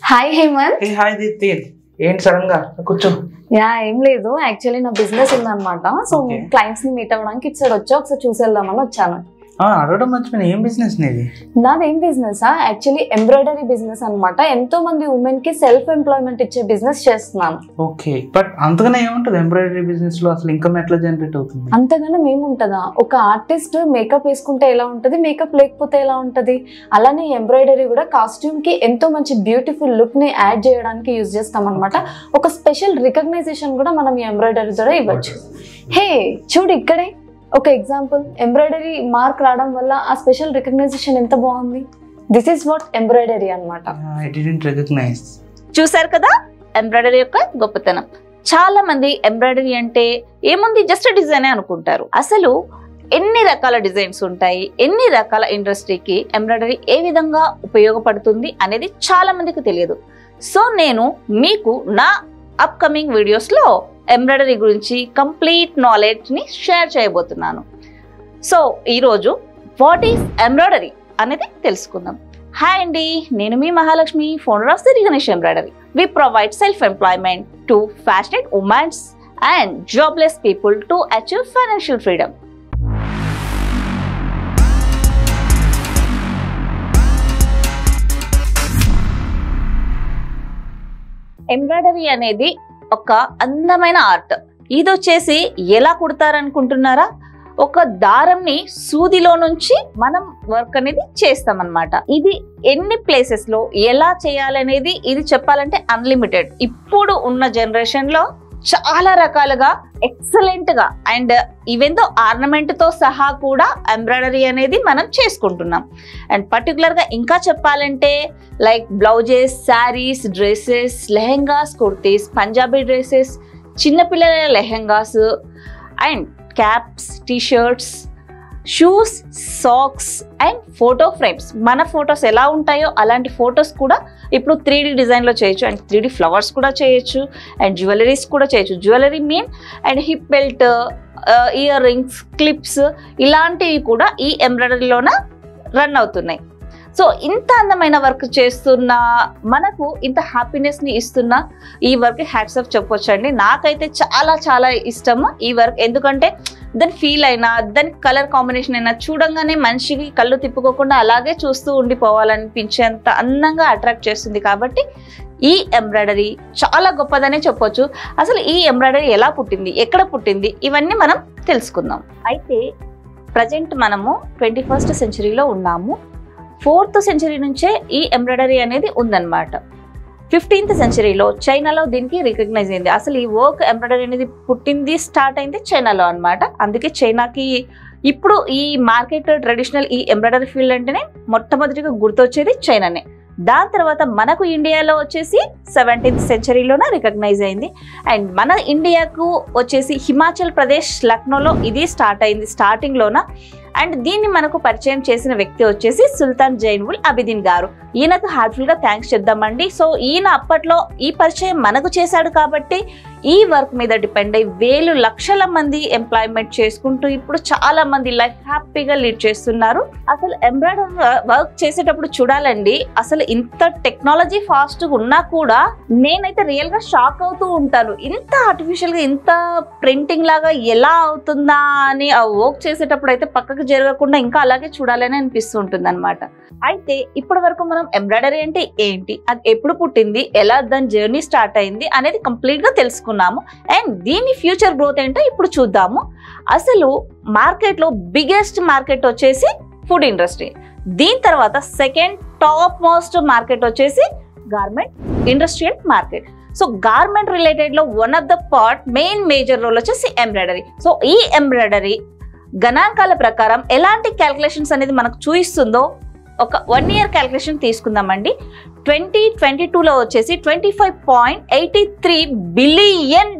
Hi Hemant. Hi Deepti, ఏంటి sudden గా కూర్చో. ఏం లేదు, యాక్చువల్లీ నా బిజినెస్ ఉందన్నమాట. సో క్లయింట్స్ ని మీట్ అవ్వడానికి ఇటు సైడ్ వచ్చా, ఒకసారి చూసి వెళ్దామని వచ్చాను. అడగడం మర్చిపోయిన, ఏం బిజినెస్ నీది? నాదేం బిజినెస్? యాక్చువల్లీ ఎంబ్రాయిడరీ బిజినెస్ అనమాట. ఎంతో మంది ఉమెన్ కి సెల్ఫ్ ఎంప్లాయ్మెంట్ ఇచ్చే బిజినెస్ చేస్తున్నాను. ఓకే, బట్ అంతగానే ఏముంటది ఎంబ్రాయిడరీ బిజినెస్ లో? అసలు ఇన్కమ్ ఎట్లా జనరేట్ అవుతుంది? అంతగానో ఏముంటదా? ఒక ఆర్టిస్ట్ మేకప్ వేసుకుంటే ఎలా ఉంటది, మేకప్ లేకపోతే ఎలా ఉంటది, అలానే ఎంబ్రాయిడరీ కూడా కాస్ట్యూమ్ కి ఎంతో మంచి బ్యూటిఫుల్ లుక్ ని యాడ్ చేయడానికి యూజ్ చేస్తాం అనమాట. ఒక స్పెషల్ రికగ్నైజేషన్ కూడా మనం ఈ ఎంబ్రాయిడరీ ద్వారా ఇవ్వచ్చు. హే చూడు, ఇక్కడే ఒక ఎగ్జాంపుల్. ఎంబ్రాయిడరీ మార్క్ రావడం వల్ల ఆ స్పెషల్ రికగ్నైజేషన్ ఎంత బాగుంది. దిస్ ఈస్ వాట్ ఎంబ్రాయిడరీ అన్నమాట. I didn't recognise. చూసారు కదా ఎంబ్రాయిడరీ యొక్క గొప్పతనం. చాలా మంది ఎంబ్రాయిడరీ అంటే ఏముంది, జస్ట్ డిజైనే అనుకుంటారు. అసలు ఎన్ని రకాల డిజైన్స్ ఉంటాయి, ఎన్ని రకాల ఇండస్ట్రీకి ఎంబ్రాయిడరీ ఏ విధంగా ఉపయోగపడుతుంది అనేది చాలా మందికి తెలియదు. సో నేను మీకు నా అప్కమింగ్ వీడియోస్లో ఎంబ్రాయిడరీ గురించి కంప్లీట్ నాలెడ్జ్ని షేర్ చేయబోతున్నాను. సో ఈరోజు వాట్ ఈస్ ఎంబ్రాయిడరీ అనేది తెలుసుకుందాం. హాయ్ అండి, నేను మీ Mahalakshmi, founder of Siri Ganesh embroidery. We provide self employment to passionate womens and jobless people to achieve financial freedom. Embroidery అనేది ఒక అందమైన ఆర్ట్. ఇది వచ్చేసి ఎలా కుడతారనుకుంటున్నారా? ఒక దారంని సూదిలో నుంచి మనం వర్క్ అనేది చేస్తాం అన్నమాట. ఇది ఎన్ని ప్లేసెస్ లో ఎలా చేయాలనేది ఇది చెప్పాలంటే అన్లిమిటెడ్. ఇప్పుడు ఉన్న జనరేషన్ లో చాలా రకాలుగా ఎక్సలెంట్ గా అండ్ ఈవెన్ దో ఆర్నమెంట్ తో సహా కూడా ఎంబ్రాయిడరీ అనేది మనం చేసుకుంటున్నాం. అండ్ పర్టికులర్ గా ఇంకా చెప్పాలంటే like blouses, saris, dresses, lehengas, kurtis, Punjabi dresses, చిన్నపిల్లల lehengas and caps, T-shirts, shoes, socks and photo frames. మన ఫొటోస్ ఎలా ఉంటాయో అలాంటి ఫొటోస్ కూడా ఇప్పుడు 3D డిజైన్లో చేయొచ్చు. అండ్ 3D ఫ్లవర్స్ కూడా చేయొచ్చు. అండ్ జ్యువెలరీస్ కూడా చేయొచ్చు. Jewellery mean and hip belt, ear rings, clips ఇలాంటివి కూడా ఈ ఎంబ్రాయిడరీలోన రన్ అవుతున్నాయి. సో ఇంత అందమైన వర్క్ చేస్తున్న మనకు ఇంత హ్యాపీనెస్ని ఇస్తున్న ఈ వర్క్ హ్యాట్స్ ఆఫ్ చెప్పొచ్చండి. నాకైతే చాలా చాలా ఇష్టము ఈ వర్క్. ఎందుకంటే దాని ఫీల్ అయినా, దాని కలర్ కాంబినేషన్ అయినా చూడంగానే మనిషికి కళ్ళు తిప్పుకోకుండా అలాగే చూస్తూ ఉండిపోవాలనిపించేంత అందంగా అట్రాక్ట్ చేస్తుంది. కాబట్టి ఈ ఎంబ్రాయిడరీ చాలా గొప్పదనే చెప్పొచ్చు. అసలు ఈ ఎంబ్రాయిడరీ ఎలా పుట్టింది, ఎక్కడ పుట్టింది, ఇవన్నీ మనం తెలుసుకుందాం. అయితే ప్రజెంట్ మనము 21st సెంచరీలో ఉన్నాము. 4th సెంచరీ నుంచే ఈ ఎంబ్రాయిడరీ అనేది ఉందన్నమాట. 15th సెంచరీలో చైనాలో దీనికి రికగ్నైజ్ అయింది. అసలు ఈ వర్క్ ఎంబ్రాయిడరీ అనేది పుట్టింది, స్టార్ట్ అయింది చైనాలో అనమాట. అందుకే చైనాకి ఇప్పుడు ఈ మార్కెట్ ట్రెడిషనల్ ఈ ఎంబ్రాయిడరీ ఫీల్డ్ అంటేనే మొట్టమొదటిగా గుర్తొచ్చేది చైనానే. దాని తర్వాత మనకు ఇండియాలో వచ్చేసి 17th సెంచరీలోనే రికగ్నైజ్ అయింది. అండ్ మన ఇండియాకు వచ్చేసి హిమాచల్ ప్రదేశ్ లక్నోలో ఇది స్టార్ట్ అయింది స్టార్టింగ్లోన. అండ్ దీన్ని మనకు పరిచయం చేసిన వ్యక్తి వచ్చేసి సుల్తాన్ జైన్ ఉల్ అబిదీన్ గారు. ఈయనకు హార్ట్ఫుల్గా థ్యాంక్స్ చెప్దామండి. సో ఈయన అప్పట్లో ఈ పరిచయం మనకు చేశాడు కాబట్టి ఈ వర్క్ మీద డిపెండ్ అయ్యి వేలు లక్షల మంది ఎంప్లాయ్మెంట్ చేసుకుంటూ ఇప్పుడు చాలా మంది లైఫ్ హ్యాపీగా లీడ్ చేస్తున్నారు. అసలు ఎంబ్రాయిడరీ వర్క్ చేసేటప్పుడు చూడాలండి, అసలు ఇంత టెక్నాలజీ ఫాస్ట్గా ఉన్నా కూడా నేనైతే రియల్ గా షాక్ అవుతూ ఉంటాను. ఇంత ఆర్టిఫిషియల్ గా ఇంత ప్రింటింగ్ లాగా ఎలా అవుతుందా అని ఆ వర్క్ చేసేటప్పుడు అయితే పక్కకు జరగకుండా ఇంకా అలాగే చూడాలని అనిపిస్తూ ఉంటుంది అనమాట. అయితే ఇప్పటి వరకు మనం ఎంబ్రాయిడరీ అంటే ఏంటి, అది ఎప్పుడు పుట్టింది, ఎలా దాని జర్నీ స్టార్ట్ అయింది అనేది కంప్లీట్ గా తెలుసుకున్నాము. అండ్ దీని ఫ్యూచర్ గ్రోత్ ఏంటో ఇప్పుడు చూద్దాము. అసలు మార్కెట్ లో బిగ్గెస్ట్ మార్కెట్ వచ్చేసి ఫుడ్ ఇండస్ట్రీ. దీని తర్వాత సెకండ్ టాప్ మోస్ట్ మార్కెట్ వచ్చేసి garment, industrial market. So garment related లో one of the part main major role వచ్చేసి ఎంబ్రాయిడరీ. సో ఈ ఎంబ్రాయిడరీ గణాంకాల ప్రకారం ఎలాంటి క్యాల్కులేషన్స్ అనేది మనకు చూపిస్తుందో ఒక 1 year క్యాల్కులేషన్ తీసుకుందామండి. 2022లో వచ్చేసి $25.83 బిలియన్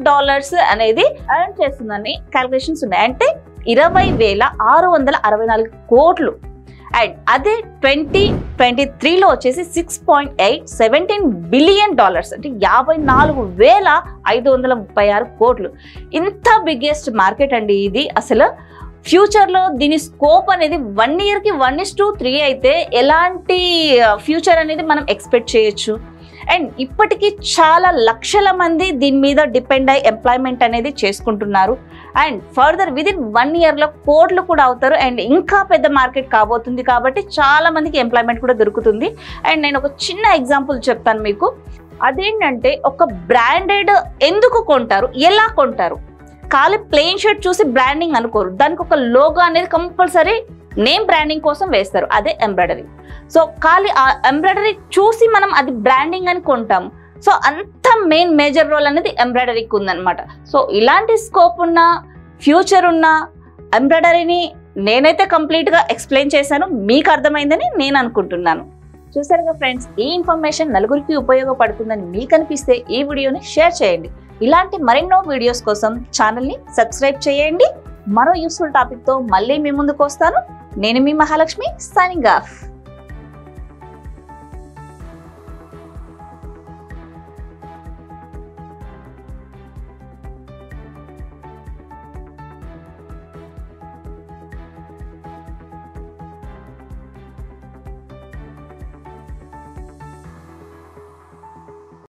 అనేది ఎర్న్ చేస్తుందని క్యాల్కులేషన్స్ ఉన్నాయి. అంటే 20,664 కోట్లు. అండ్ అదే 2023లో వచ్చేసి $6.17 బిలియన్, అంటే 54,536 కోట్లు. ఇంత బిగ్గెస్ట్ మార్కెట్ అండి ఇది. అసలు ఫ్యూచర్లో దీని స్కోప్ అనేది 1 yearకి 1:3 అయితే ఎలాంటి ఫ్యూచర్ అనేది మనం ఎక్స్పెక్ట్ చేయొచ్చు. అండ్ ఇప్పటికీ చాలా లక్షల మంది దీని మీద డిపెండ్ అయ్యి ఎంప్లాయ్మెంట్ అనేది చేసుకుంటున్నారు. అండ్ ఫర్దర్ విదిన్ 1 yearలో కోట్లు కూడా అవుతారు. అండ్ ఇంకా పెద్ద మార్కెట్ కాబోతుంది కాబట్టి చాలా మందికి ఎంప్లాయ్మెంట్ కూడా దొరుకుతుంది. అండ్ నేను ఒక చిన్న ఎగ్జాంపుల్ చెప్తాను మీకు. అదేంటంటే ఒక బ్రాండెడ్ ఎందుకు కొంటారు, ఎలా కొంటారు? ఖాళీ ప్లెయిన్ షర్ట్ చూసి బ్రాండింగ్ అనుకోరు, దానికి ఒక లోగో అనేది కంపల్సరీ నేమ్ బ్రాండింగ్ కోసం వేస్తారు, అదే ఎంబ్రాయిడరీ. సో ఖాళీ ఆ ఎంబ్రాయిడరీ చూసి మనం అది బ్రాండింగ్ అని కొంటాము. సో అంత మేజర్ రోల్ అనేది ఎంబ్రాయిడరీకి ఉందన్నమాట. సో ఇలాంటి స్కోప్ ఉన్న, ఫ్యూచర్ ఉన్న ఎంబ్రాయిడరీని నేనైతే కంప్లీట్గా ఎక్స్ప్లెయిన్ చేశాను, మీకు అర్థమైందని నేను అనుకుంటున్నాను. చూసారుగా ఫ్రెండ్స్, ఈ ఇన్ఫర్మేషన్ నలుగురికి ఉపయోగపడుతుందని మీకు అనిపిస్తే ఈ వీడియోని షేర్ చేయండి. ఇలాంటి మరెన్నో వీడియోస్ కోసం ఛానల్ని సబ్స్క్రైబ్ చేయండి. మరో యూస్ఫుల్ టాపిక్తో మళ్ళీ మీ ముందుకు వస్తాను. నేను మీ మహాలక్ష్మి, సైనింగ్ ఆఫ్.